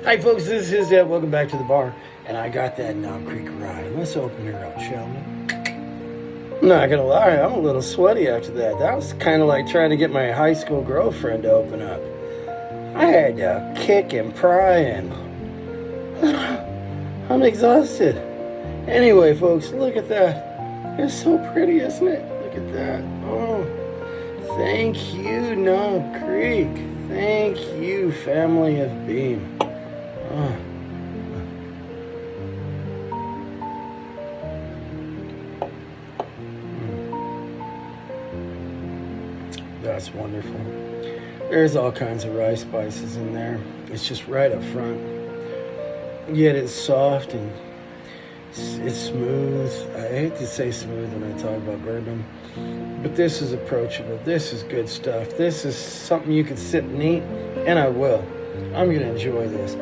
Hi folks, this is HisDad. Welcome back to the bar. And I got that Creek Rye. Let's open her up, shall we? Not gonna lie, I'm a little sweaty after that. That was kind of like trying to get my high school girlfriend to open up. I had to kick and pry and I'm exhausted. Anyway, folks, look at that. It's so pretty, isn't it? Look at that. Oh, thank you, Knob Creek. Thank you, family of Beam. Oh. That's wonderful. There's all kinds of rye spices in there. It's just right up front. Yet it's soft and it's smooth. I hate to say smooth when I talk about bourbon, but this is approachable. This is good stuff. This is something you can sit and eat, and I will. I'm gonna enjoy this.